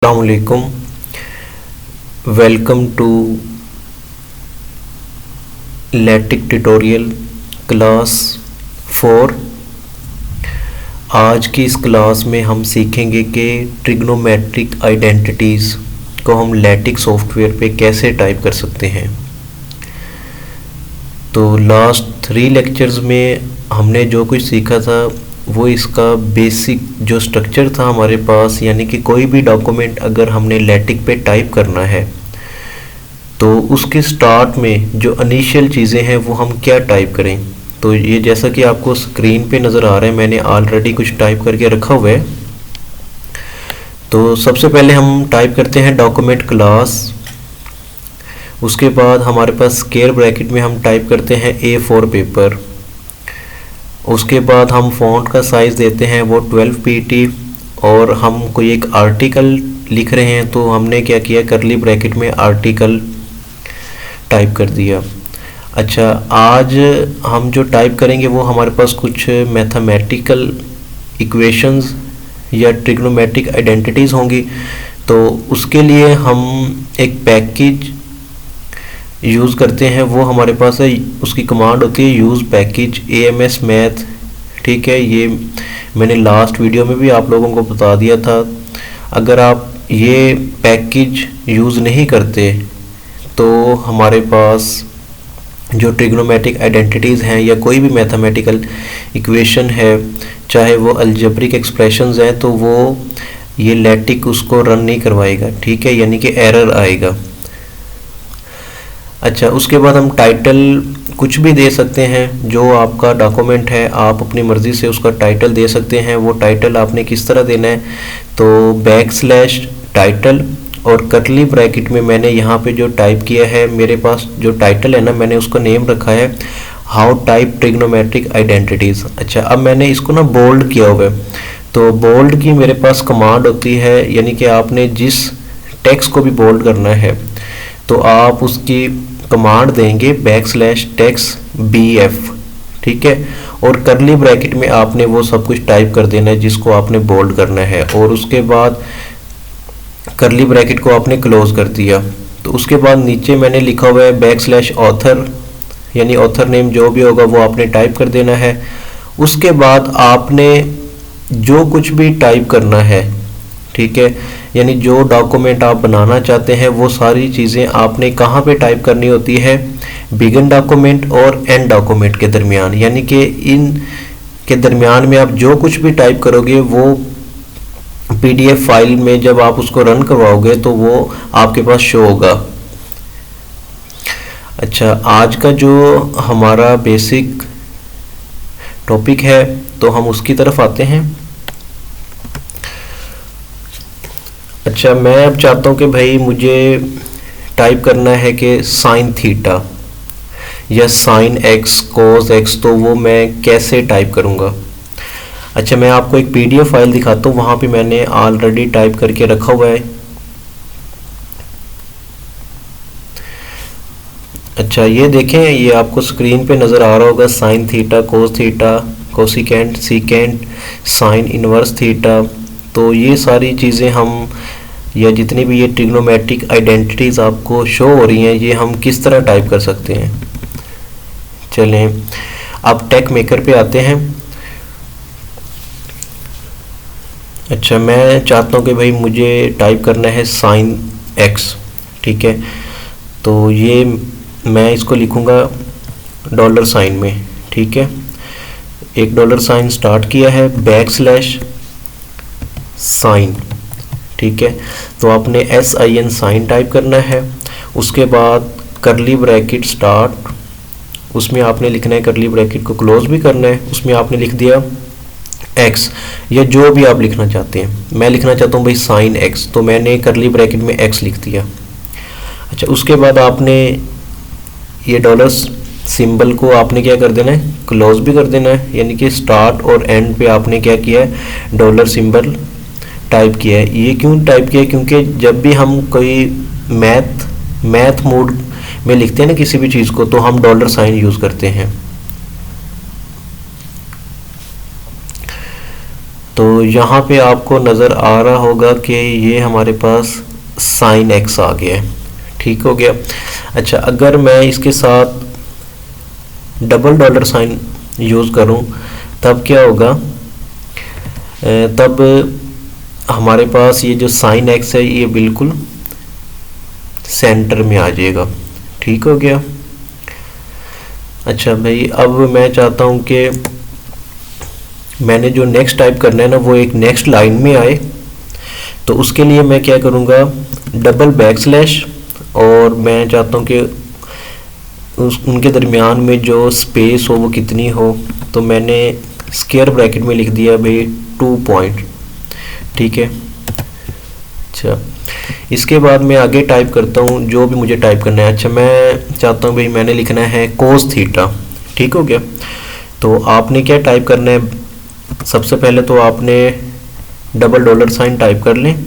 Assalamualaikum. Welcome to LaTeX tutorial class 4. आज की इस क्लास में हम सीखेंगे कि ट्रिग्नोमेट्रिक आइडेंटिटीज़ को हम LaTeX सॉफ्टवेयर पे कैसे टाइप कर सकते हैं। तो लास्ट 3 लेक्चर्स में हमने जो कुछ सीखा था वो इसका बेसिक जो स्ट्रक्चर था हमारे पास, यानी कि कोई भी डॉक्यूमेंट अगर हमने LaTeX पे टाइप करना है तो उसके स्टार्ट में जो इनिशियल चीज़ें हैं वो हम क्या टाइप करें। तो ये जैसा कि आपको स्क्रीन पे नज़र आ रहा है, मैंने ऑलरेडी कुछ टाइप करके रखा हुआ है। तो सबसे पहले हम टाइप करते हैं डॉक्यूमेंट क्लास। उसके बाद हमारे पास स्क्वायर ब्रैकेट में हम टाइप करते हैं A4 पेपर। उसके बाद हम फ़ॉन्ट का साइज़ देते हैं वो 12 pt, और हम कोई एक आर्टिकल लिख रहे हैं तो हमने क्या किया, करली ब्रैकेट में आर्टिकल टाइप कर दिया। अच्छा, आज हम जो टाइप करेंगे वो हमारे पास कुछ मैथमेटिकल इक्वेशंस या ट्रिग्नोमेट्रिक आइडेंटिटीज़ होंगी। तो उसके लिए हम एक पैकेज यूज़ करते हैं, वो हमारे पास है, उसकी कमांड होती है यूज़ पैकेज AMS मैथ। ठीक है, ये मैंने लास्ट वीडियो में भी आप लोगों को बता दिया था। अगर आप ये पैकेज यूज़ नहीं करते तो हमारे पास जो ट्रिग्नोमेट्रिक आइडेंटिटीज़ हैं या कोई भी मैथमेटिकल इक्वेशन है, चाहे वो अलजेब्रिक एक्सप्रेशंस हैं, तो वो ये LaTeX उसको रन नहीं करवाएगा। ठीक है, यानी कि एरर आएगा। अच्छा, उसके बाद हम टाइटल कुछ भी दे सकते हैं। जो आपका डॉक्यूमेंट है आप अपनी मर्ज़ी से उसका टाइटल दे सकते हैं। वो टाइटल आपने किस तरह देना है, तो \टाइटल और करली ब्रैकेट में मैंने यहाँ पे जो टाइप किया है, मेरे पास जो टाइटल है ना, मैंने उसका नेम रखा है हाउ टाइप ट्रिग्नोमेट्रिक आइडेंटिटीज़। अच्छा, अब मैंने इसको ना बोल्ड किया हुआ है। तो बोल्ड की मेरे पास कमांड होती है, यानी कि आपने जिस टेक्स्ट को भी बोल्ड करना है तो आप उसकी कमांड देंगे \BF। ठीक है, और करली ब्रैकेट में आपने वो सब कुछ टाइप कर देना है जिसको आपने बोल्ड करना है, और उसके बाद करली ब्रैकेट को आपने क्लोज कर दिया। तो उसके बाद नीचे मैंने लिखा हुआ है \author, यानी ऑथर नेम जो भी होगा वो आपने टाइप कर देना है। उसके बाद आपने जो कुछ भी टाइप करना है, ठीक है, यानी जो डॉक्यूमेंट आप बनाना चाहते हैं वो सारी चीज़ें आपने कहाँ पे टाइप करनी होती है, बिगिन डॉक्यूमेंट और एंड डॉक्यूमेंट के दरमियान। यानी कि इन के दरमियान में आप जो कुछ भी टाइप करोगे वो PDF फाइल में जब आप उसको रन करवाओगे तो वो आपके पास शो होगा। अच्छा, आज का जो हमारा बेसिक टॉपिक है तो हम उसकी तरफ आते हैं। अच्छा, मैं अब चाहता हूँ कि भाई मुझे टाइप करना है कि sin थीटा या sin x cos x, तो वो मैं कैसे टाइप करूँगा। अच्छा, मैं आपको एक PDF फाइल दिखाता हूँ, वहाँ पे मैंने ऑलरेडी टाइप करके रखा हुआ है। अच्छा, ये देखें, ये आपको स्क्रीन पे नज़र आ रहा होगा, sin theta, cos theta, cosecant, secant, sin inverse theta. तो ये सारी चीज़ें हम, या जितनी भी ये ट्रिग्नोमेट्रिक आइडेंटिटीज़ आपको शो हो रही हैं, ये हम किस तरह टाइप कर सकते हैं। चलें अब टेक मेकर पे आते हैं। अच्छा, मैं चाहता हूँ कि भाई मुझे टाइप करना है sin x। ठीक है, तो ये मैं इसको लिखूँगा $साइन में। ठीक है, एक $साइन स्टार्ट किया है, \sin। ठीक है, तो आपने SIN साइन टाइप करना है। उसके बाद करली ब्रैकेट स्टार्ट, उसमें आपने लिखना है, करली ब्रैकेट को क्लोज भी करना है, उसमें आपने लिख दिया x, या जो भी आप लिखना चाहते हैं। मैं लिखना चाहता हूँ भाई sin x, तो मैंने करली ब्रैकेट में x लिख दिया। अच्छा, उसके बाद आपने ये डॉलर सिंबल को आपने क्या कर देना है, क्लोज भी कर देना है, यानी कि स्टार्ट और एंड पे आपने क्या किया है, डॉलर सिंबल टाइप किया है। ये क्यों टाइप किया है, क्योंकि जब भी हम कोई मैथ मोड में लिखते हैं ना किसी भी चीज़ को, तो हम $साइन यूज़ करते हैं। तो यहाँ पे आपको नज़र आ रहा होगा कि ये हमारे पास साइन एक्स आ गया है, ठीक हो गया। अच्छा, अगर मैं इसके साथ डबल डॉलर साइन यूज़ करूँ तब क्या होगा, तब हमारे पास ये जो साइन एक्स है ये बिल्कुल सेंटर में आ जाएगा, ठीक हो गया। अच्छा भाई, अब मैं चाहता हूँ कि मैंने जो नेक्स्ट टाइप करना है ना वो एक नेक्स्ट लाइन में आए, तो उसके लिए मैं क्या करूँगा, डबल बैक स्लैश, और मैं चाहता हूँ कि उनके दरमियान में जो स्पेस हो वो कितनी हो, तो मैंने स्क्वायर ब्रैकेट में लिख दिया भाई 2 पॉइंट, ठीक है। अच्छा, इसके बाद मैं आगे टाइप करता हूँ जो भी मुझे टाइप करना है। अच्छा, मैं चाहता हूँ भाई मैंने लिखना है कोस थीटा, ठीक हो गया। तो आपने क्या टाइप करना है, सबसे पहले तो आपने डबल डॉलर साइन टाइप कर लें,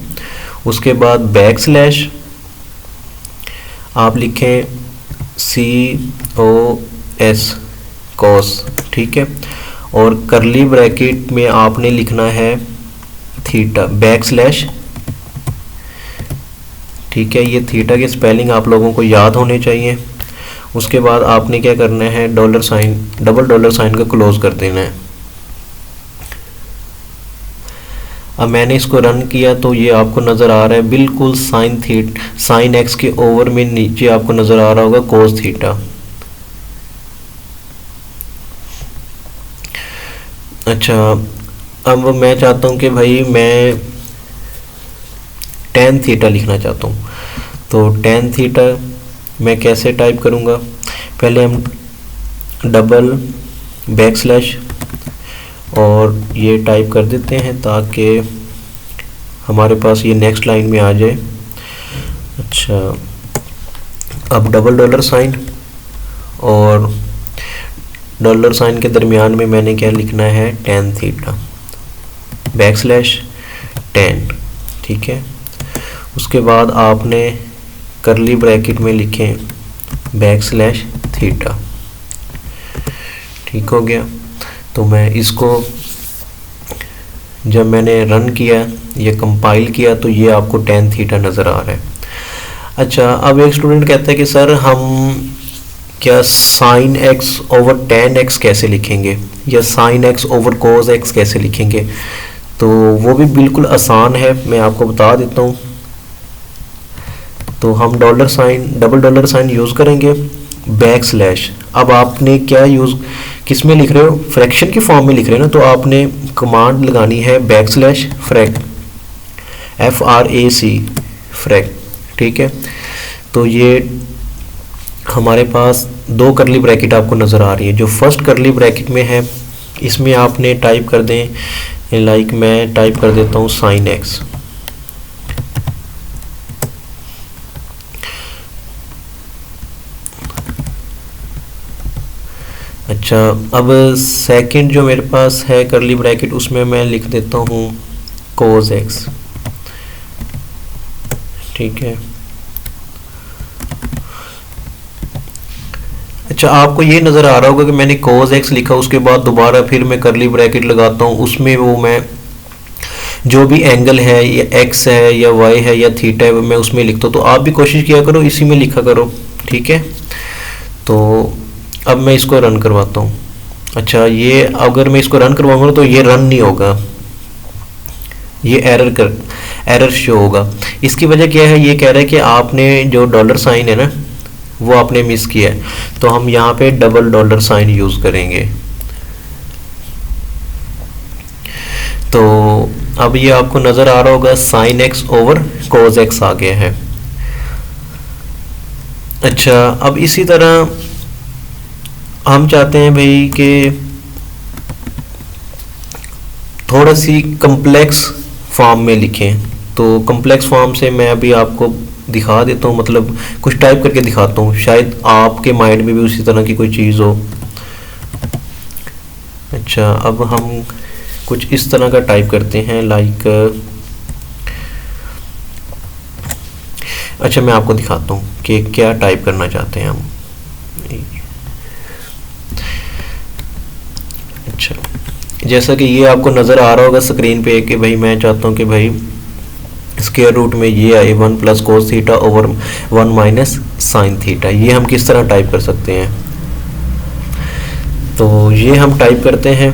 उसके बाद बैक स्लैश आप लिखें COS कॉस, ठीक है, और करली ब्रैकेट में आपने लिखना है थीटा बैक स्लैश, ठीक है। ये थीटा के स्पेलिंग आप लोगों को याद होने चाहिए। उसके बाद आपने क्या करना है, dollar sign, double dollar sign का क्लोज कर देना है। अब मैंने इसको रन किया तो ये आपको नज़र आ रहा है बिल्कुल साइन एक्स के ओवर में नीचे आपको नज़र आ रहा होगा कोस थीटा। अच्छा, अब मैं चाहता हूँ कि भाई मैं टेन थीटा लिखना चाहता हूँ, तो टेन थीटा मैं कैसे टाइप करूँगा, पहले हम डबल बैक स्लैश और ये टाइप कर देते हैं ताकि हमारे पास ये नेक्स्ट लाइन में आ जाए। अच्छा, अब डबल डॉलर साइन और डॉलर साइन के दरमियान में मैंने क्या लिखना है, टेन थीटा बैक स्लैश 10, ठीक है। उसके बाद आपने करली ब्रैकेट में लिखें बैक स्लैश थीटा, ठीक हो गया। तो मैं इसको जब मैंने रन किया, ये कंपाइल किया, तो ये आपको टेन थीटा नज़र आ रहा है। अच्छा, अब एक स्टूडेंट कहता है कि सर हम क्या sign x over ten x कैसे लिखेंगे, या sign x over cos x कैसे लिखेंगे, तो वो भी बिल्कुल आसान है, मैं आपको बता देता हूँ। तो हम डबल डॉलर साइन यूज़ करेंगे, बैक स्लैश। अब आपने क्या यूज़ किस में लिख रहे हो, फ्रैक्शन की फॉर्म में लिख रहे हो ना, तो आपने कमांड लगानी है बैक स्लैश फ्रैक, FRAC फ्रैक, ठीक है। तो ये हमारे पास दो करली ब्रैकेट आपको नज़र आ रही है। जो फर्स्ट करली ब्रैकेट में है इसमें आपने टाइप कर दें, लाइक मैं टाइप कर देता हूँ साइन एक्स। अच्छा, अब सेकंड जो मेरे पास है करली ब्रैकेट, उसमें मैं लिख देता हूँ कोस एक्स, ठीक है। अच्छा, आपको ये नज़र आ रहा होगा कि मैंने कोस एक्स लिखा, उसके बाद दोबारा फिर मैं करली ब्रैकेट लगाता हूँ, उसमें वो मैं जो भी एंगल है या एक्स है या वाई है या थीटा है वो मैं उसमें लिखता हूँ। तो आप भी कोशिश किया करो इसी में लिखा करो, ठीक है। तो अब मैं इसको रन करवाता हूँ। अच्छा, ये अगर मैं इसको रन करवाऊंगा तो ये रन नहीं होगा, ये एरर शो होगा। इसकी वजह क्या है, ये कह रहा है कि आपने जो डॉलर साइन है ना वो आपने मिस किया है। तो हम यहाँ पे डबल डॉलर साइन यूज़ करेंगे। तो अब ये आपको नज़र आ रहा होगा sine x over cos x आ गया है। अच्छा, अब इसी तरह हम चाहते हैं भाई कि थोड़ा सी कम्प्लेक्स फॉर्म में लिखें, तो कम्प्लेक्स फॉर्म से मैं अभी आपको दिखा देता हूँ, मतलब कुछ टाइप करके दिखाता हूँ, शायद आपके माइंड में भी उसी तरह की कोई चीज़ हो। अच्छा, अब हम कुछ इस तरह का टाइप करते हैं, लाइक अच्छा मैं आपको दिखाता हूँ कि क्या टाइप करना चाहते हैं हम। अच्छा, जैसा कि ये आपको नज़र आ रहा होगा स्क्रीन पे कि भाई मैं चाहता हूँ कि भाई स्क्वायर रूट में ये आए 1 plus cos theta over 1 minus sine theta. ये हम किस तरह टाइप कर सकते हैं, तो ये हम टाइप करते हैं।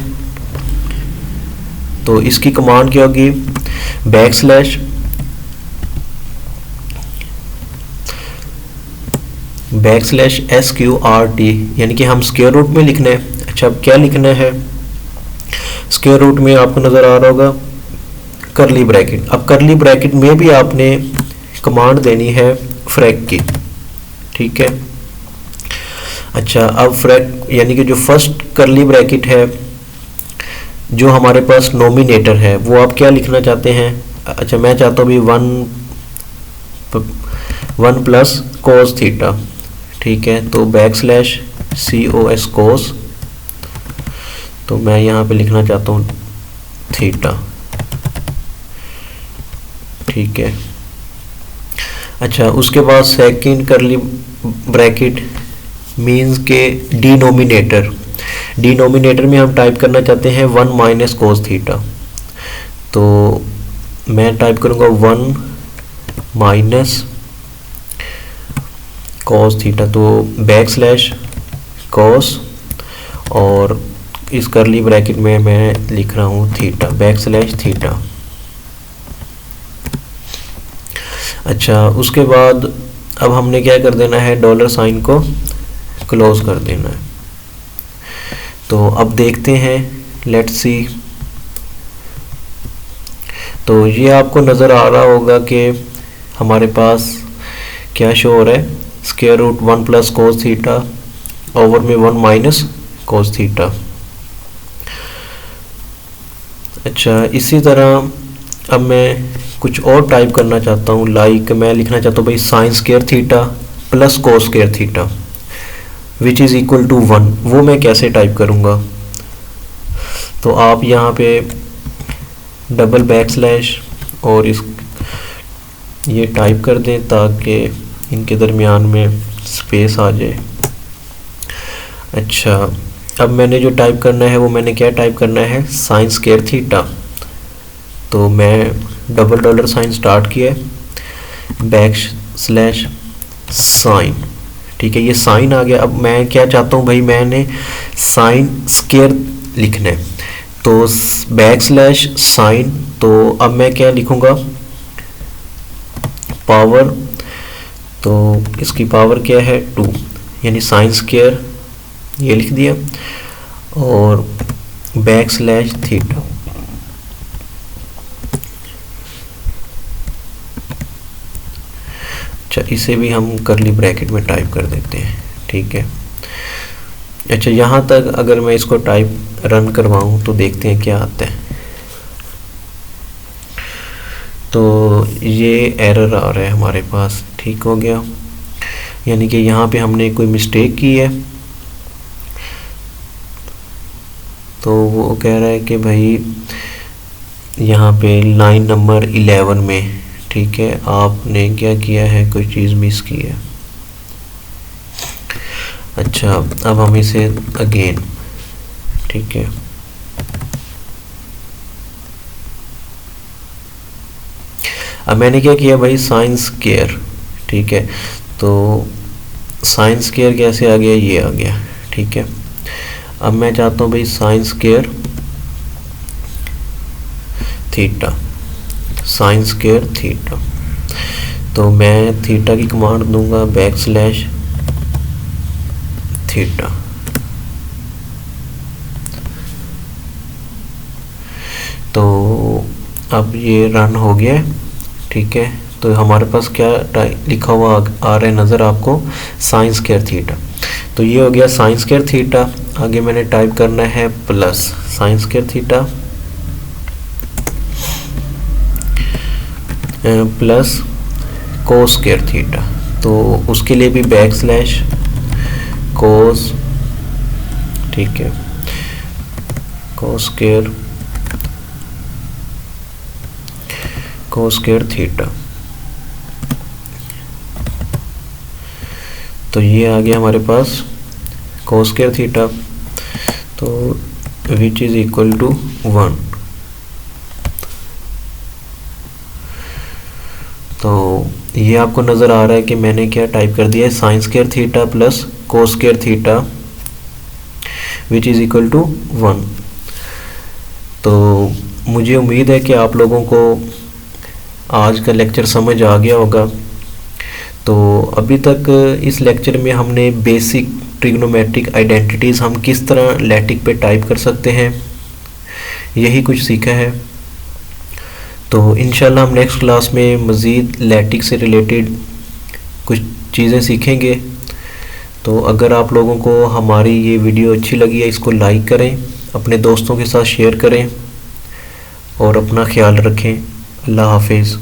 तो इसकी कमांड क्या होगी, बैकस्लैश SQRT, यानी कि हम स्क्वायर रूट में लिखना है। अच्छा, अब क्या लिखना है, स्क्वायर रूट में आपको नज़र आ रहा होगा करली ब्रैकेट। अब करली ब्रैकेट में भी आपने कमांड देनी है फ्रैक की, ठीक है। अच्छा, अब फ्रैक यानी कि जो फर्स्ट करली ब्रैकेट है, जो हमारे पास नोमिनेटर है, वो आप क्या लिखना चाहते हैं। अच्छा, मैं चाहता हूँ भी 1 प्लस कोस थीटा, ठीक है। तो बैकस्लैश COS कोस, तो मैं यहाँ पे लिखना चाहता हूँ थीटा, ठीक है। अच्छा, उसके बाद सेकंड करली ब्रैकेट मीन्स के डिनोमिनेटर में हम टाइप करना चाहते हैं 1 माइनस कोस थीटा। तो मैं टाइप करूँगा 1 माइनस कोस थीटा, तो बैकस्लैश कोस और इस करली ब्रैकेट में मैं लिख रहा हूँ थीटा, बैकस्लैश थीटा। अच्छा, उसके बाद अब हमने क्या कर देना है, डॉलर साइन को क्लोज कर देना है। तो अब देखते हैं, लेट्स सी। तो ये आपको नज़र आ रहा होगा कि हमारे पास क्या शो हो रहा है, square root 1 plus cos theta over में 1 माइनस कोस थीटा। अच्छा, इसी तरह अब मैं कुछ और टाइप करना चाहता हूँ, लाइक मैं लिखना चाहता हूँ भाई sine square theta plus cos square theta which is equal to 1। वो मैं कैसे टाइप करूँगा, तो आप यहाँ पे डबल बैकस्लैश और इस ये टाइप कर दें ताकि इनके दरमियान में स्पेस आ जाए। अच्छा, अब मैंने जो टाइप करना है वो मैंने क्या टाइप करना है, साइन स्क्वायर थीटा। तो मैं डबल डॉलर साइन स्टार्ट किया, बैकस्लैश साइन, ठीक है, ये साइन आ गया। अब मैं क्या चाहता हूँ भाई, मैंने साइन स्क्वायर लिखना है, तो बैकस्लैश साइन, तो अब मैं क्या लिखूँगा, पावर, तो इसकी पावर क्या है 2, यानी साइन स्क्वायर ये लिख दिया और बैकस्लैश थीटा। अच्छा, इसे भी हम करली ब्रैकेट में टाइप कर देते हैं, ठीक है। अच्छा, यहाँ तक अगर मैं इसको टाइप रन करवाऊँ तो देखते हैं क्या आता है। तो ये एरर आ रहा है हमारे पास, ठीक हो गया, यानी कि यहाँ पे हमने कोई मिस्टेक की है। तो वो कह रहा है कि भाई यहाँ पे लाइन नंबर 11 में, ठीक है, आपने क्या किया है, कोई चीज़ मिस की है। अच्छा, अब हम इसे अगेन, ठीक है, अब मैंने क्या किया भाई, साइन स्क्वायर, ठीक है। तो साइन स्क्वायर कैसे आ गया, ये आ गया, ठीक है। अब मैं चाहता हूँ भाई sine square theta, sign square theta, तो मैं थीटा की कमांड दूंगा बैकस्लैश थीटा। तो अब ये रन हो गया, ठीक है। तो हमारे पास क्या लिखा हुआ आ रहा है नज़र आपको, साइन स्क्वायर थीटा। तो ये हो गया साइन स्क्वायर थीटा। आगे मैंने टाइप करना है plus sign square theta plus cos square theta. तो उसके लिए भी बैकस्लैश कोस, ठीक है, कोस स्क्वायर थीटा। तो ये आ गया हमारे पास कोस स्क्वायर थीटा। तो विच इज़ इक्वल टू 1। तो ये आपको नज़र आ रहा है कि मैंने क्या टाइप कर दिया है, sine square theta plus cos square theta which is equal to 1। तो मुझे उम्मीद है कि आप लोगों को आज का लेक्चर समझ आ गया होगा। तो अभी तक इस लेक्चर में हमने बेसिक ट्रिग्नोमेट्रिक आइडेंटिटीज़ हम किस तरह लैटिक पे टाइप कर सकते हैं, यही कुछ सीखा है। तो इंशाल्लाह हम नेक्स्ट क्लास में मज़ीद लैटिक से रिलेटेड कुछ चीज़ें सीखेंगे। तो अगर आप लोगों को हमारी ये वीडियो अच्छी लगी है, इसको लाइक करें, अपने दोस्तों के साथ शेयर करें और अपना ख्याल रखें। अल्लाह हाफिज़।